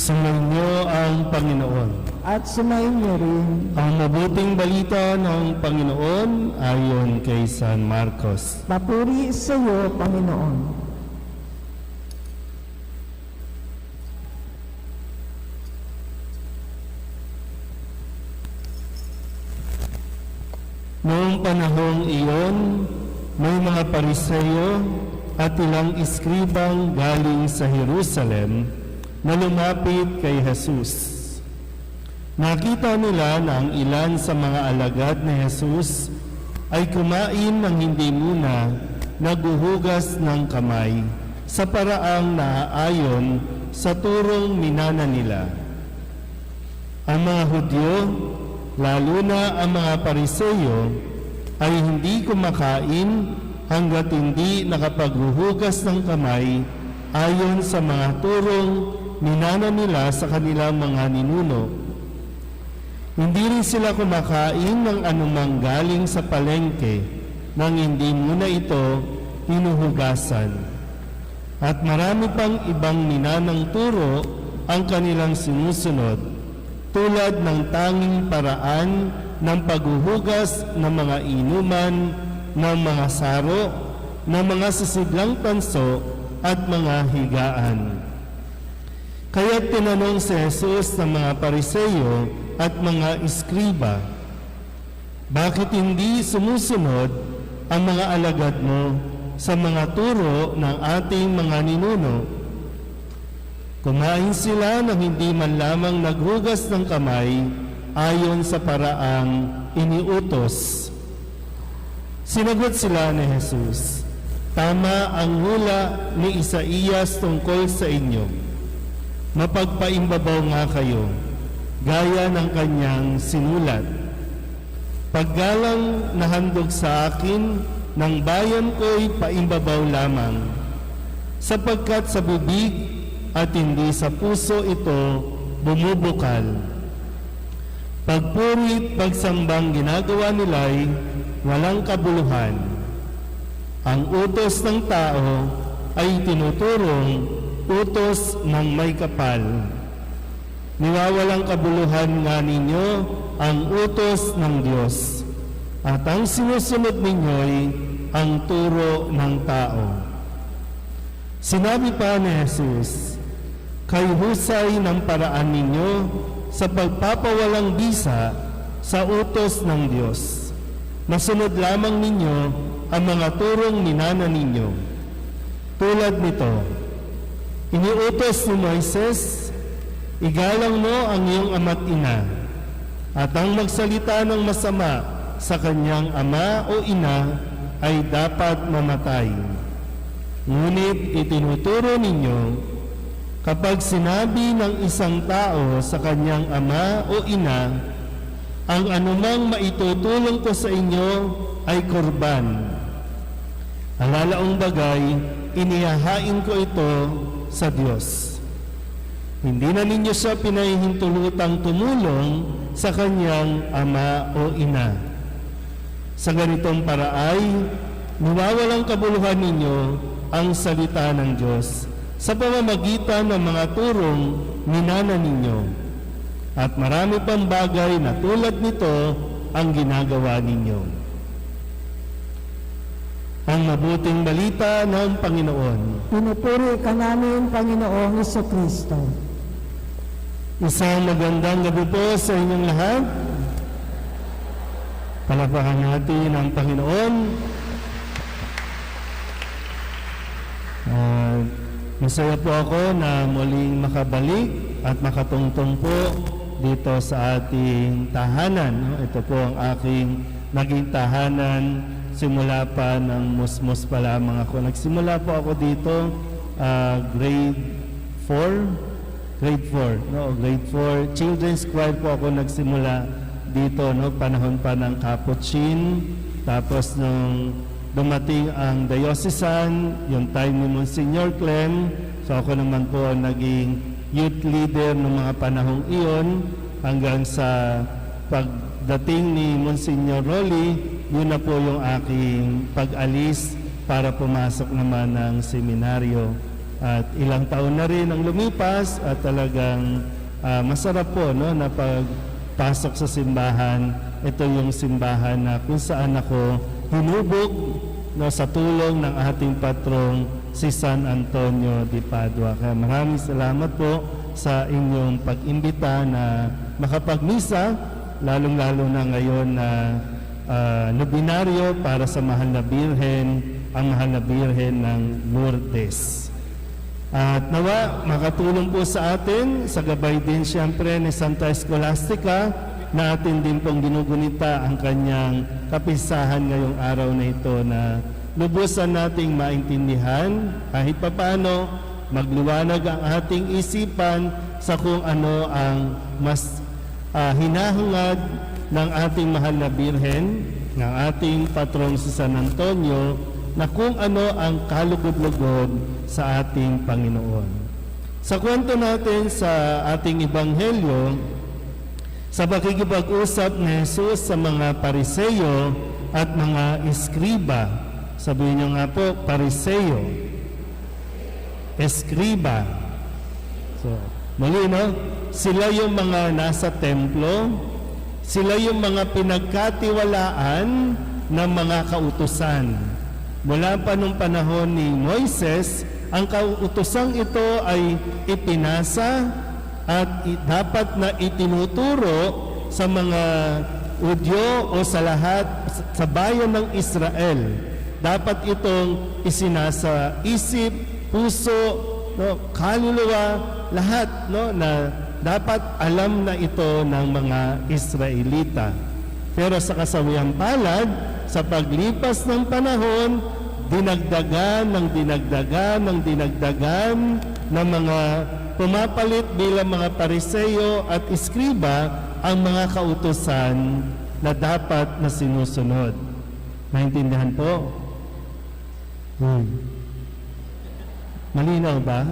Sumainyo ang Panginoon. At sumainyo rin. Ang mabuting balita ng Panginoon ayon kay San Marcos. Papuri sa iyo, Panginoon. Noong panahong iyon, may mga Pariseo at ilang iskribang galing sa Jerusalem na lumapit kay Jesus. Nakita nila na ang ilan sa mga alagad ni Jesus ay kumain ng hindi muna naguhugas ng kamay sa paraang naaayon sa turong minana nila. Ang mga Hudyo, lalo na ang mga Pariseo, ay hindi kumakain hanggat hindi nakapaghuhugas ng kamay ayon sa mga turong minana nila sa kanilang mga ninuno. Hindi rin sila kumakain ng anumang galing sa palengke nang hindi muna ito hinuhugasan. At marami pang ibang minanang turo ang kanilang sinusunod, tulad ng tanging paraan ng paghuhugas ng mga inuman, ng mga saro, ng mga sisidlang tanso at mga higaan. Kaya tinanong si Jesus ng mga Pariseo at mga iskriba, bakit hindi sumusunod ang mga alagad mo sa mga turo ng ating mga ninuno? Kumain sila ng hindi man lamang naghugas ng kamay ayon sa paraang iniutos. Sinagot sila ni Jesus, tama ang hula ni Isaías tungkol sa inyo. Mapagpaimbabaw nga kayo, gaya ng kanyang sinulat. Paggalang na handog sa akin, ng bayan ko'y paimbabaw lamang, sapagkat sa bibig at hindi sa puso ito bumubukal. Pagpurit, pagsambang ginagawa nila'y walang kabuluhan. Ang utos ng tao ay tinuturong utos ng may kapal. Niwawalang kabuluhan nga ninyo ang utos ng Diyos, at ang sinusunod ninyo'y ang turo ng tao. Sinabi pa ni Jesus, kayo husay ng paraan ninyo sa pagpapawalang bisa sa utos ng Diyos. Masunod lamang ninyo ang mga turong minana ninyo. Tulad nito, iniutos ni Moises, igalang mo ang iyong ama't ina, at ang magsalita ng masama sa kanyang ama o ina ay dapat mamatay. Ngunit itinuturo ninyo, kapag sinabi ng isang tao sa kanyang ama o ina, ang anumang maitutulong ko sa inyo ay kurban. Alalaong bagay, inihahain ko ito sa Diyos. Hindi na ninyo siya pinahihintulutang tumulong sa kanyang ama o ina. Sa ganitong paraay, niwawalang kabuluhan ninyo ang salita ng Diyos sa pamamagitan ng mga turong minana ninyo. At marami pang bagay na tulad nito ang ginagawa ninyo. Ang mabuting balita ng Panginoon. Pinupuri ka namin, Panginoong Jesucristo. Isang magandang gabi po sa inyong lahat. Palakpakan natin ang Panginoon. Masaya po ako na muling makabalik at makatungtong po dito sa ating tahanan. Ito po ang aking naging tahanan simula pa ng musmos pa lamang ako. Nagsimula po ako dito grade 4, grade 4. Children's choir po ako nagsimula dito, panahon pa ng Capuchin. Tapos nung dumating ang diocesan, yung time ni Monsignor Clem, so ako naman po naging youth leader ng mga panahong iyon hanggang sa pagdating ni Monsignor Rolly. Yun na po yung aking pag-alis para pumasok naman ng seminaryo. At ilang taon na rin ang lumipas at talagang masarap po, no, na pagpasok sa simbahan. Ito yung simbahan na kung saan ako hinubog, no, sa tulong ng ating patrong si San Antonio de Padua. Kaya maraming salamat po sa inyong pag-imbita na makapagmisa, lalong-lalo na ngayon na nobinaryo para sa Mahal na Birhen, ang Mahal na Birhen ng Lourdes. At nawa, makatulong po sa atin, sa gabay din siyempre ni Santa Scholastica, na atin din pong ginugunita ang kanyang kapisahan ngayong araw na ito, na lubusan nating maintindihan kahit papano, magluwanag ang ating isipan sa kung ano ang mas hinahangad ng ating Mahal na Birhen, ng ating patrong si San Antonio, na kung ano ang kalugod-lugod sa ating Panginoon. Sa kwento natin sa ating Ebanghelyo, sa pakikipag-usap ni Jesus sa mga Pariseyo at mga Eskriba. Sabihin niyo nga po, Pariseyo, Eskriba. So, muli, no? Sila yung mga nasa templo, sila yung mga pinagkatiwalaan ng mga kautusan. Mula pa nung panahon ni Moises, ang kautusang ito ay ipinasa at dapat na itinuturo sa mga Hudyo o sa lahat, sa bayan ng Israel. Dapat itong isinasa isip, puso, no, kaluluwa, lahat, no, na dapat alam na ito ng mga Israelita. Pero sa kasawiyang palad, sa paglipas ng panahon, dinagdagan ng mga pumapalit bilang mga Pariseyo at Eskriba ang mga kautusan na dapat na sinusunod. Naintindihan po? Malinaw ba?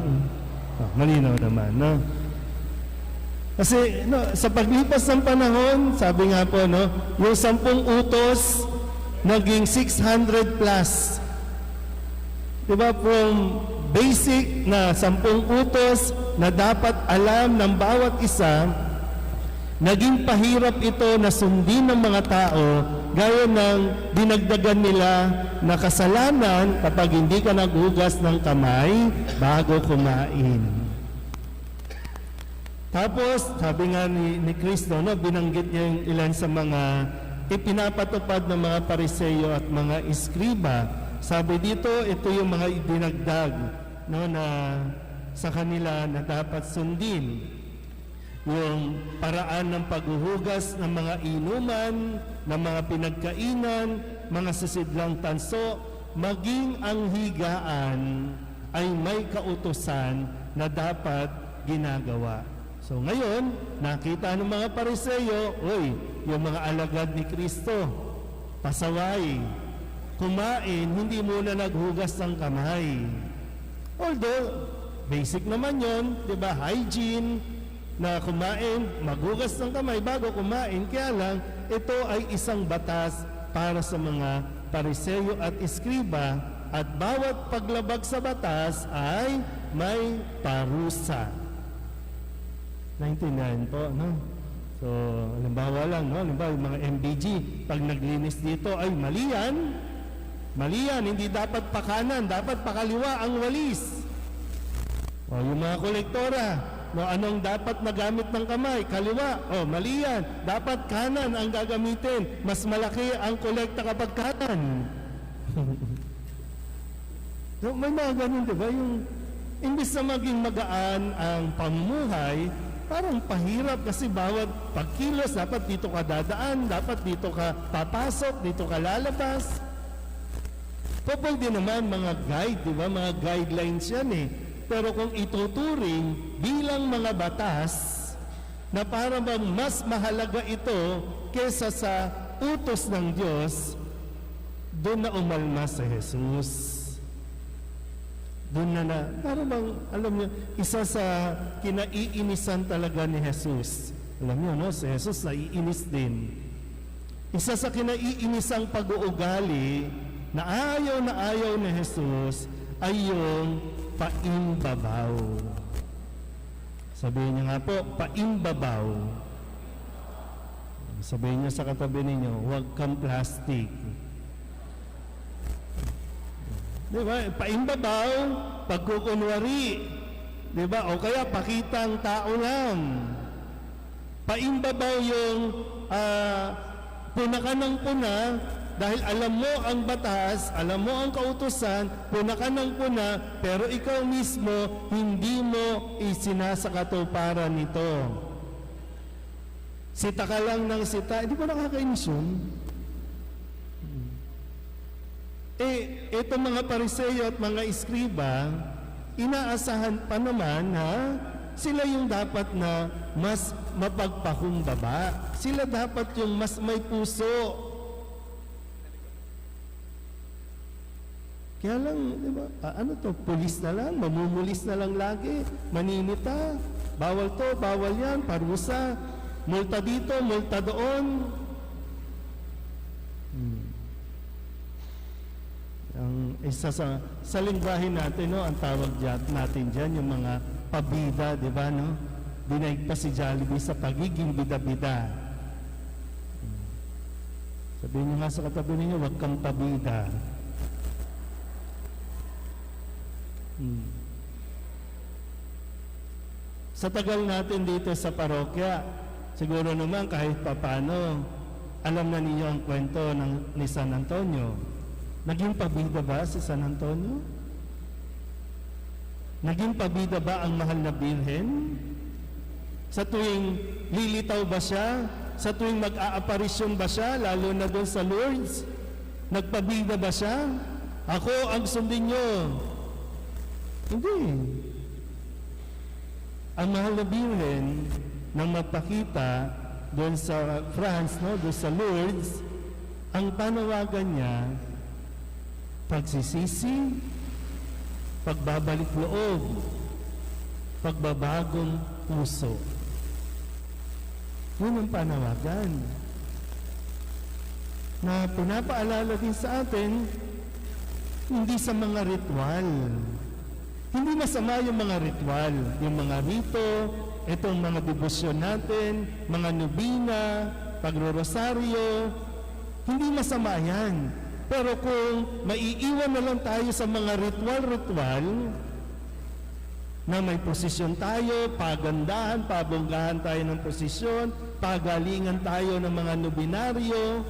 Oh, malinaw naman, no? Kasi no, sa paglipas ng panahon, sabi nga po, no, yung 10 utos naging 600 plus. Diba, from basic na 10 utos na dapat alam ng bawat isa, naging pahirap ito na sundin ng mga tao, gaya ng dinagdagan nila na kasalanan kapag hindi ka naghugas ng kamay bago kumain. Tapos, sabi nga ni Cristo, no, binanggit niya yung ilan sa mga ipinapatupad ng mga Pariseyo at mga Eskriba. Sabi dito, ito yung mga idinagdag, no, na sa kanila na dapat sundin. Yung paraan ng paghuhugas ng mga inuman, ng mga pinagkainan, mga sisidlang tanso, maging ang higaan ay may kautusan na dapat ginagawa. So ngayon, nakita ng mga Pariseyo, yung mga alagad ni Kristo, pasaway, kumain, hindi muna naghugas ng kamay. Although, basic naman yon, di ba? Hygiene, na kumain, maghugas ng kamay bago kumain. Kaya lang, ito ay isang batas para sa mga Pariseyo at Eskriba, at bawat paglabag sa batas ay may parusa. Naintindihan po, no? So, halimbawa lang, no? Halimbawa, yung mga MBG, pag naglinis dito, ay mali yan. Mali yan, hindi dapat pakanan, dapat pakaliwa ang walis. O, yung mga kolektora, no, anong dapat magamit ng kamay? Kaliwa. O, mali yan. Dapat kanan ang gagamitin. Mas malaki ang kolekta kapag kanan. So, may mga ganun, di ba? Yung, imbis na maging magaan ang pamumuhay, parang pahirap kasi bawat pagkilos, dapat dito ka dadaan, dapat dito ka papasok, dito ka lalabas. Pwede naman mga guide, di ba? Mga guidelines yan eh. Pero kung ituturing bilang mga batas na para bang mas mahalaga ito kesa sa utos ng Diyos, doon na umalma sa Jesus. Doon na, para bang, alam niyo, isa sa kinaiinisan talaga ni Jesus. Alam niyo, no? Si Jesus naiinis din. Isa sa kinaiinisang pag-uugali na ayaw ni Jesus ay yung paimbabaw. Sabihin niyo nga po, paimbabaw. Sabihin niyo sa katabi ninyo, huwag kang plastic. Di ba? Paimbabaw, pagkukunwari. Di ba? O kaya pakita ang tao lang. Paimbabaw yung puna ka ng puna dahil alam mo ang batas, alam mo ang kautusan, puna ka ng puna, pero ikaw mismo hindi mo isinasakatuparan nito. Sita ka lang ng sita, hindi ba nakakainis yun? Itong mga Pariseo at mga Iskriba, inaasahan pa naman sila yung dapat na mas mapagpakumbaba. Sila dapat yung mas may puso. Kaya lang, di ba, pulis na lang, mamumulis na lang lagi, maninita, bawal to, bawal yan, parusa, multa dito, multa doon. Ang isa sa lingwahe natin, no, ang tawag natin dyan, yung mga pabida, di ba, no? Dinaig pa si Jollibee sa pagiging bida-bida. Sabihin niyo nga sa katabi ninyo, huwag kang pabida. Sa tagal natin dito sa parokya, siguro naman kahit papano, alam na ninyo ang kwento ni San Antonio. Naging pabida ba si San Antonio? Naging pabida ba ang mahal na Birhen? Sa tuwing lilitaw ba siya? Sa tuwing mag-aaparisyon ba siya, lalo na doon sa Lourdes? Nagpabida ba siya? Ako ang sundin nyo. Hindi. Ang mahal na Birhen nang magpakita doon sa France, no, doon sa Lourdes, ang panawagan niya, pagsisisi, pagbabalik loob, pagbabagong puso. Yun ang panawagan na pinapaalala din sa atin, hindi sa mga ritual. Hindi masama yung mga ritual, yung mga rito, itong mga debosyon natin, mga nobina, pagrorosaryo, hindi masama yan. Pero kung maiiwan na lang tayo sa mga ritual-ritual, na may posisyon tayo, pagandahan, pabonggahan tayo ng posisyon, pagalingan tayo ng mga nobinaryo.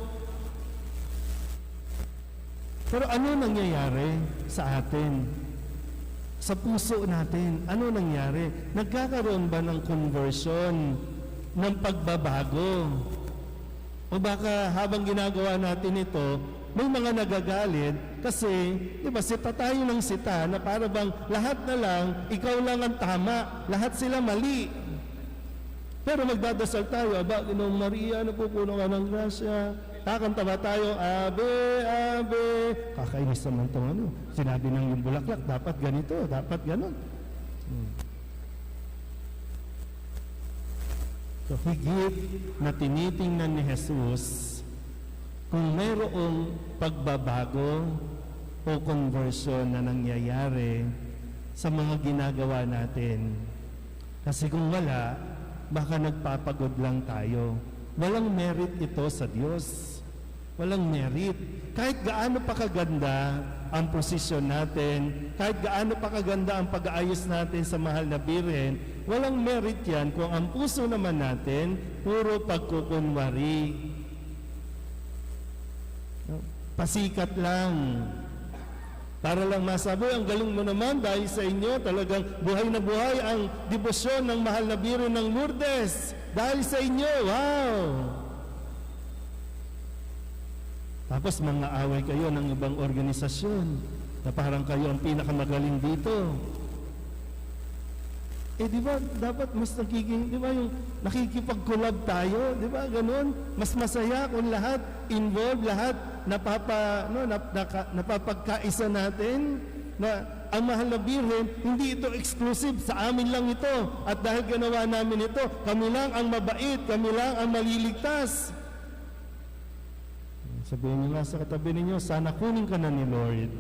Pero ano nangyayari sa atin? Sa puso natin, ano nangyari? Nagkakaroon ba ng conversion, ng pagbabago? O baka habang ginagawa natin ito, may mga nagagalit kasi, di ba, sita tayo ng sita na para bang lahat na lang, ikaw lang ang tama, lahat sila mali. Pero magdadasal tayo, aba, Ginoong Maria, napupuno ka ng grasya, kakanta ba tayo, Ave, Ave, kakainis naman itong ano, sinabi ng yung bulaklak, dapat ganito, dapat ganon. So, higit na tinitingnan ni Jesus kung mayroong pagbabago o conversion na nangyayari sa mga ginagawa natin. Kasi kung wala, baka nagpapagod lang tayo. Walang merit ito sa Diyos. Walang merit. Kahit gaano pa kaganda ang posisyon natin, kahit gaano pa kaganda ang pag-aayos natin sa mahal na Birhen, walang merit yan kung ang puso naman natin, puro pagkukunwari. Pasikat lang. Para lang masabi, ang galing mo naman dahil sa inyo, talagang buhay na buhay ang debosyon ng mahal na Birhen ng Lourdes. Dahil sa inyo, wow! Tapos mga away kayo ng ibang organisasyon na parang kayo ang pinakamagaling dito. Di ba, dapat mas nagiging, di ba, yung nakikipag-collab tayo, di ba, ganun? Mas masaya kung lahat involved, lahat napapagkaisa natin, na ang mahal na Birhen, hindi ito exclusive, sa amin lang ito. At dahil ginawa namin ito, kami lang ang mabait, kami lang ang maliligtas. Sabihin niyo nga sa katabi ninyo, sana kunin ka na ni Lord.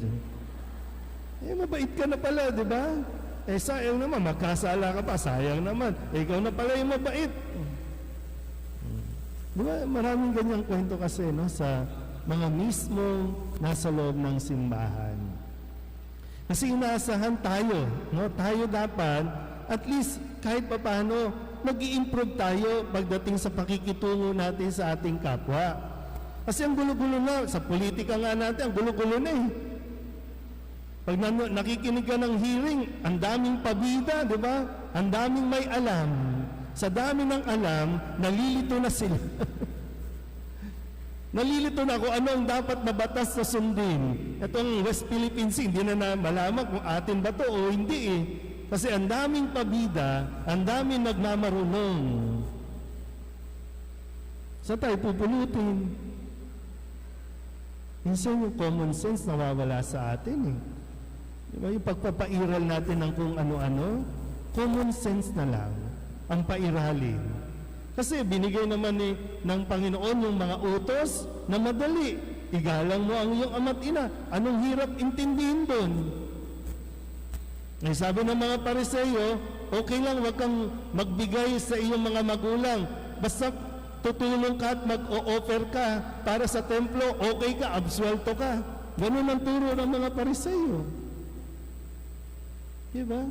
Mabait ka na pala, di ba? Sayang naman, magkasala ka pa, sayang naman. Ikaw na pala yung mabait. Di ba, maraming ganyang kwento kasi, no, sa mga mismo nasa loob ng simbahan. Kasi inaasahan tayo, no? Tayo dapat, at least kahit papaano, mag-i-improve tayo pagdating sa pakikitungo natin sa ating kapwa. Kasi ang gulo-gulo na, sa politika nga natin, ang gulo-gulo na eh. Pag nakikinig ka ng hearing, ang daming pabida, di ba? Ang daming may alam. Sa dami ng alam, nalilito na sila. Nalilito na kung ano ang dapat na batas na sundin. Itong West Philippine Sea, hindi na malaman kung atin ba to o hindi eh. Kasi ang daming pabida, ang daming nagmamarunong. Saan tayo pupulutin? Minsan yung common sense nawawala sa atin eh. Diba, yung pagpapairal natin ng kung ano-ano, common sense na lang ang pairalin. Kasi binigay naman ng Panginoon yung mga utos na madali. Igalang mo ang iyong ama't ina. Anong hirap intindihin doon? Sabi ng mga Pariseo, okay lang, wag kang magbigay sa iyong mga magulang. Basta tutulong ka at mag-o-offer ka para sa templo, okay ka, absuelto ka. Ganun ang turo ng mga Pariseo. Diba?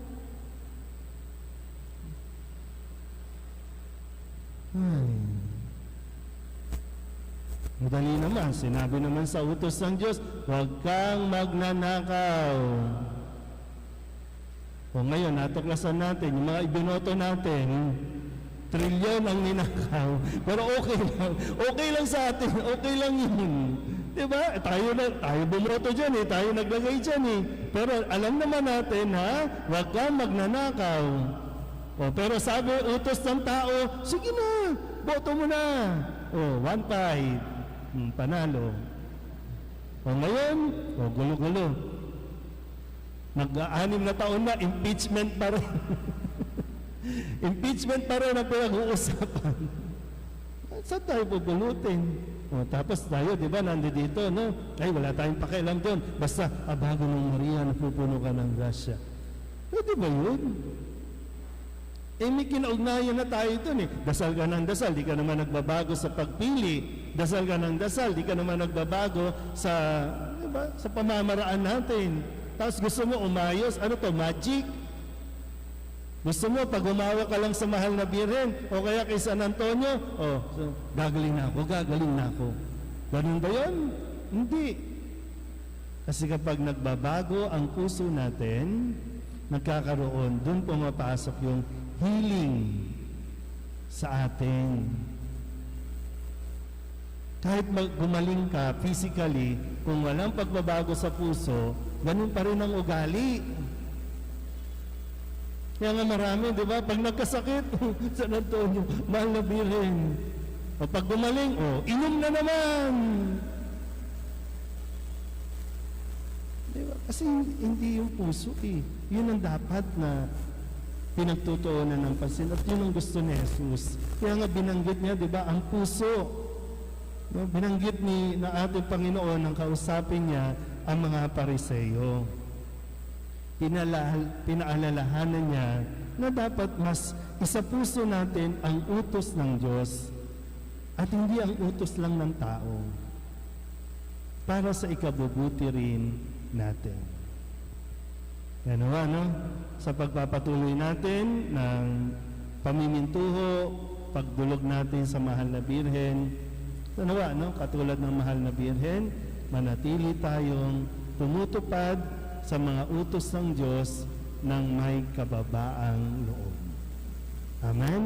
Madali naman, sinabi naman sa utos ng Diyos, huwag kang magnanakaw. O ngayon, natuklasan natin, yung mga ibinoto natin, trilyon ang ninakaw. Pero okay lang. Okay lang sa atin. Okay lang yun. Diba? Tayo bumoto dyan eh. Tayo naglagay dyan eh. Pero alam naman natin ha, huwag kang magnanakaw. Pero sabi, utos ng tao, sige na, boto mo na. 1-5. Panalo. Ngayon, gulo-gulo. Nag-6 na taon na, impeachment pa rin. Impeachment pa rin ang pinag-uusapan. Saan tayo pupulutin? Tapos tayo, di ba, nandito, no? Ay, wala tayong pakialam doon. Basta, bago ng Maria, napupuno ka ng grasya. Pwede ba yun? May kinaugnayan na tayo doon eh. Dasal ka ng dasal, di ka naman nagbabago sa pagpili. Dasal ka ng dasal, di ka naman nagbabago sa, diba, sa pamamaraan natin. Tapos gusto mo umayos, ano to, magic? Gusto mo, pag umawa ka lang sa mahal na Birhen, o kaya kay San Antonio, so, gagaling na ako. Ganun ba yun? Hindi. Kasi kapag nagbabago ang puso natin, nagkakaroon, dun pumapasok yung healing sa atin. Kahit gumaling ka physically, kung walang pagbabago sa puso, ganun pa rin ang ugali. Kaya nga marami, di ba? Pag nagkasakit, San Antonio, mahal na Birhen. O pag gumaling, inom na naman. Di ba? Kasi hindi yung puso eh. Yun ang dapat na pinagtutuunan ng pansin. At yun ang gusto ni Jesus. Kaya nga binanggit niya, di ba, ang puso. No? Binanggit na ating Panginoon ang kausapin niya ang mga Pariseo. Pinaalalahanan niya na dapat mas isapuso natin ang utos ng Diyos at hindi ang utos lang ng tao para sa ikabubuti rin natin. Yan no? Sa pagpapatuloy natin ng pamimintuho, pagdulog natin sa mahal na Birhen, no? Katulad ng mahal na Birhen, manatili tayong tumutupad sa mga utos ng Diyos ng may kababaang loob. Amen?